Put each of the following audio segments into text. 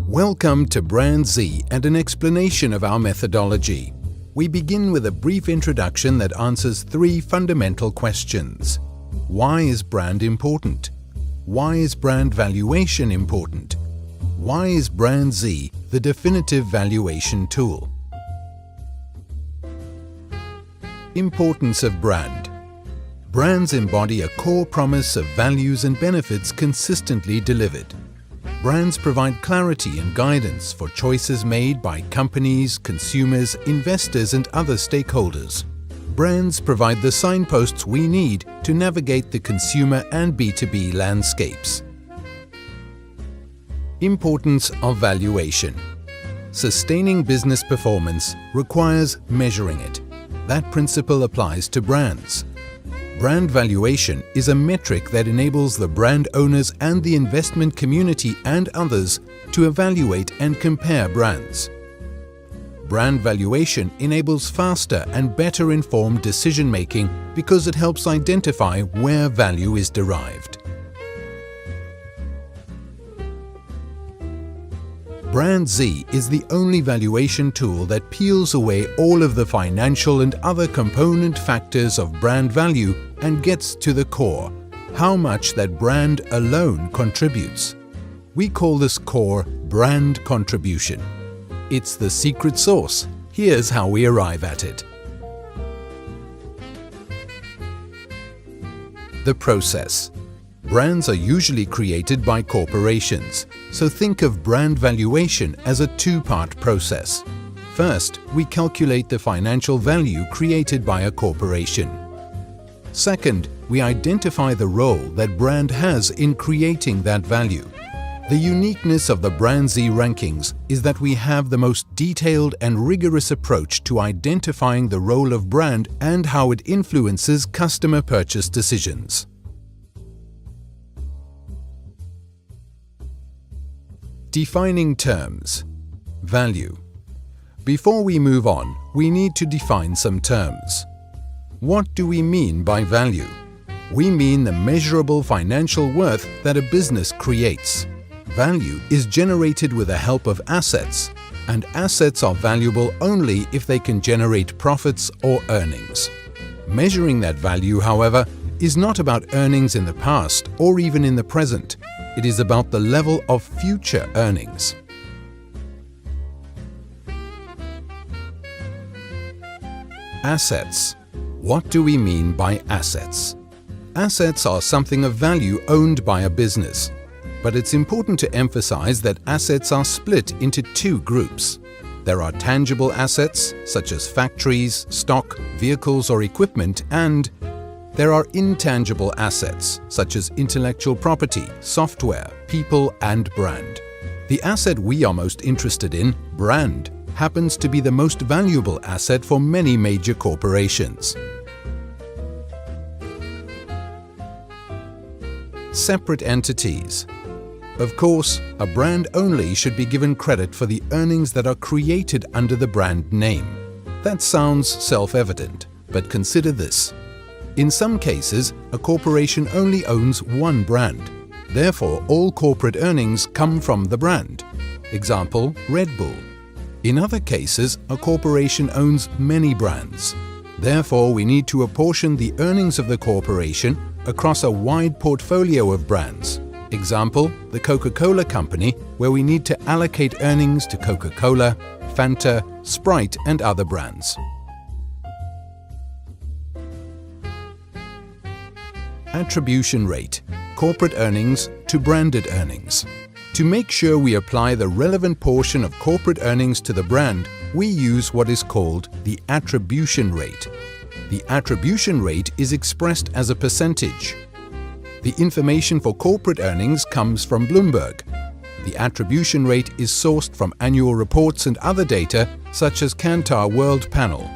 Welcome to BrandZ and an explanation of our methodology. We begin with a brief introduction that answers three fundamental questions. Why is brand important? Why is brand valuation important? Why is BrandZ the definitive valuation tool? Importance of brand. Brands embody a core promise of values and benefits consistently delivered. Brands provide clarity and guidance for choices made by companies, consumers, investors, and other stakeholders. Brands provide the signposts we need to navigate the consumer and B2B landscapes. Importance of valuation. Sustaining business performance requires measuring it. That principle applies to brands. Brand valuation is a metric that enables the brand owners and the investment community and others to evaluate and compare brands. Brand valuation enables faster and better informed decision-making because it helps identify where value is derived. BrandZ is the only valuation tool that peels away all of the financial and other component factors of brand value and gets to the core, how much that brand alone contributes. We call this core brand contribution. It's the secret sauce. Here's how we arrive at it. The process. Brands are usually created by corporations, so think of brand valuation as a two-part process. First, we calculate the financial value created by a corporation. Second, we identify the role that brand has in creating that value. The uniqueness of the BrandZ rankings is that we have the most detailed and rigorous approach to identifying the role of brand and how it influences customer purchase decisions. Defining terms. Value. Before we move on, we need to define some terms. What do we mean by value? We mean the measurable financial worth that a business creates. Value is generated with the help of assets, and assets are valuable only if they can generate profits or earnings. Measuring that value, however, is not about earnings in the past or even in the present. It is about the level of future earnings. Assets. What do we mean by assets? Assets are something of value owned by a business. But it's important to emphasize that assets are split into two groups. There are tangible assets, such as factories, stock, vehicles, or equipment, and there are intangible assets, such as intellectual property, software, people, and brand. The asset we are most interested in, brand, happens to be the most valuable asset for many major corporations. Separate entities. Of course, a brand only should be given credit for the earnings that are created under the brand name. That sounds self-evident, but consider this. In some cases, a corporation only owns one brand. Therefore, all corporate earnings come from the brand. Example, Red Bull. In other cases, a corporation owns many brands. Therefore, we need to apportion the earnings of the corporation across a wide portfolio of brands. Example, the Coca-Cola Company, where we need to allocate earnings to Coca-Cola, Fanta, Sprite, and other brands. Attribution rate. Corporate earnings to branded earnings. To make sure we apply the relevant portion of corporate earnings to the brand, we use what is called the attribution rate. The attribution rate is expressed as a percentage. The information for corporate earnings comes from Bloomberg. The attribution rate is sourced from annual reports and other data such as Kantar World Panel.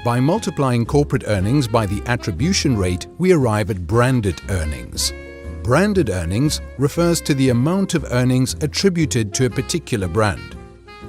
By multiplying corporate earnings by the attribution rate, we arrive at branded earnings. Branded earnings refers to the amount of earnings attributed to a particular brand.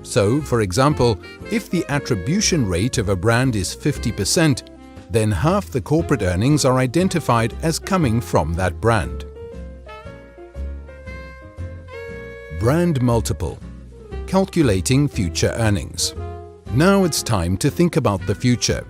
So, for example, if the attribution rate of a brand is 50%, then half the corporate earnings are identified as coming from that brand. Brand multiple. calculating future earnings. Now it's time to think about the future.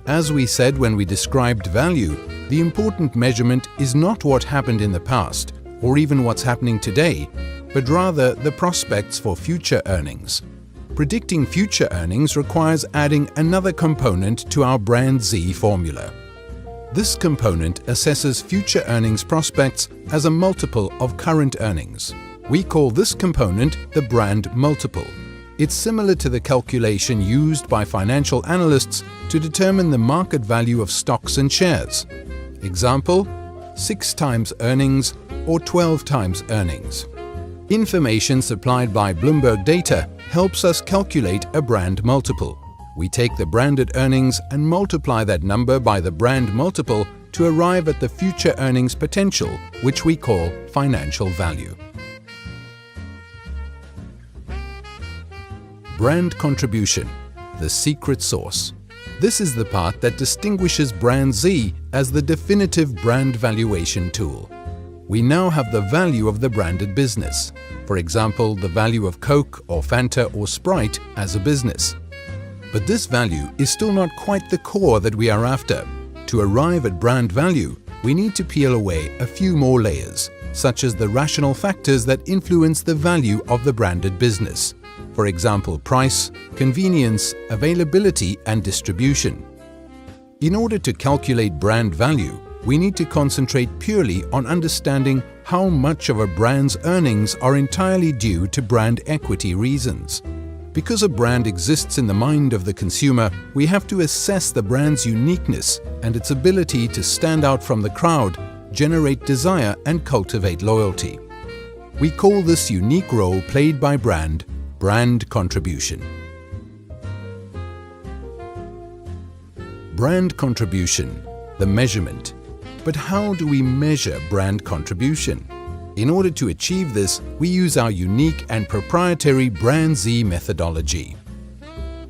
As we said when we described value, the important measurement is not what happened in the past or even what's happening today, but rather the prospects for future earnings. Predicting future earnings requires adding another component to our BrandZ formula. This component assesses future earnings prospects as a multiple of current earnings. We call this component the brand multiple. It's similar to the calculation used by financial analysts to determine the market value of stocks and shares. Example, 6 times earnings or 12 times earnings. Information supplied by Bloomberg data helps us calculate a brand multiple. We take the branded earnings and multiply that number by the brand multiple to arrive at the future earnings potential, which we call financial value. Brand contribution, the secret sauce. This is the part that distinguishes BrandZ as the definitive brand valuation tool. We now have the value of the branded business. For example, the value of Coke or Fanta or Sprite as a business. But this value is still not quite the core that we are after. To arrive at brand value, we need to peel away a few more layers, such as the rational factors that influence the value of the branded business. For example, price, convenience, availability, and distribution. In order to calculate brand value, we need to concentrate purely on understanding how much of a brand's earnings are entirely due to brand equity reasons. Because a brand exists in the mind of the consumer, we have to assess the brand's uniqueness and its ability to stand out from the crowd, generate desire, and cultivate loyalty. We call this unique role played by brand contribution. Brand contribution, the measurement. But how do we measure brand contribution? In order to achieve this, we use our unique and proprietary BrandZ methodology.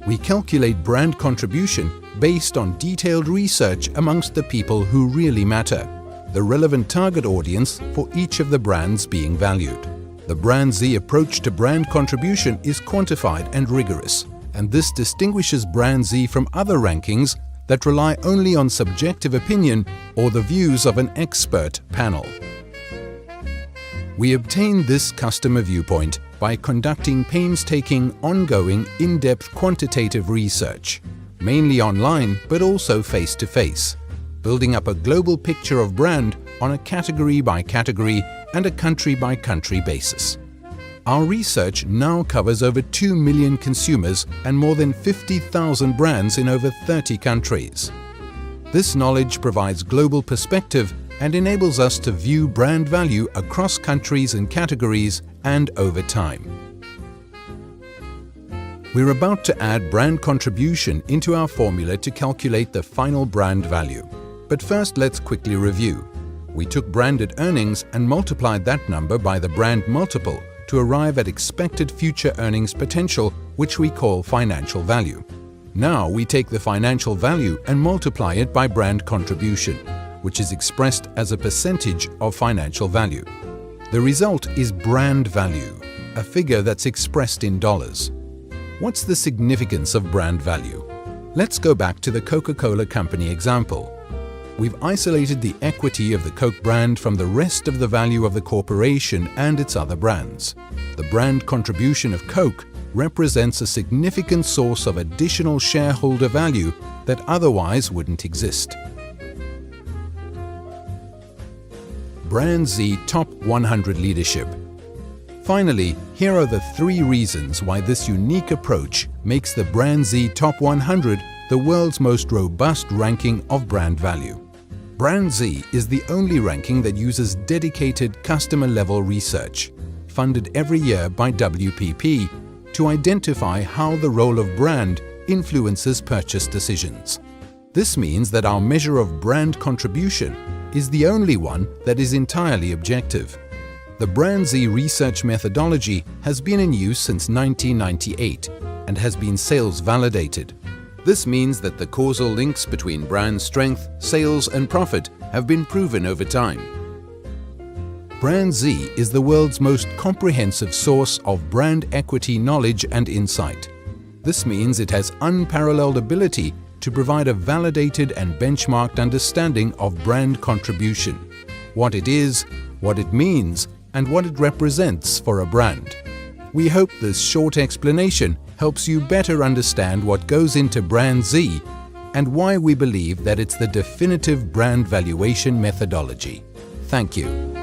We calculate brand contribution based on detailed research amongst the people who really matter, the relevant target audience for each of the brands being valued. The BrandZ approach to brand contribution is quantified and rigorous, and this distinguishes BrandZ from other rankings that rely only on subjective opinion or the views of an expert panel. We obtain this customer viewpoint by conducting painstaking, ongoing, in-depth quantitative research, mainly online but also face-to-face, building up a global picture of brand on a category-by-category and a country-by-country basis. Our research now covers over 2 million consumers and more than 50,000 brands in over 30 countries. This knowledge provides global perspective and enables us to view brand value across countries and categories and over time. We're about to add brand contribution into our formula to calculate the final brand value. But first, let's quickly review. We took branded earnings and multiplied that number by the brand multiple to arrive at expected future earnings potential, which we call financial value. Now we take the financial value and multiply it by brand contribution, which is expressed as a percentage of financial value. The result is brand value, a figure that's expressed in dollars. What's the significance of brand value? Let's go back to the Coca-Cola Company example. We've isolated the equity of the Coke brand from the rest of the value of the corporation and its other brands. The brand contribution of Coke represents a significant source of additional shareholder value that otherwise wouldn't exist. BrandZ Top 100 Leadership. Finally, here are the 3 reasons why this unique approach makes the BrandZ Top 100 the world's most robust ranking of brand value. BrandZ is the only ranking that uses dedicated customer-level research, funded every year by WPP, to identify how the role of brand influences purchase decisions. This means that our measure of brand contribution is the only one that is entirely objective. The BrandZ research methodology has been in use since 1998 and has been sales validated. This means that the causal links between brand strength, sales, and profit have been proven over time. BrandZ is the world's most comprehensive source of brand equity knowledge and insight. This means it has unparalleled ability to provide a validated and benchmarked understanding of brand contribution, what it is, what it means, and what it represents for a brand. We hope this short explanation helps you better understand what goes into BrandZ and why we believe that it's the definitive brand valuation methodology. Thank you.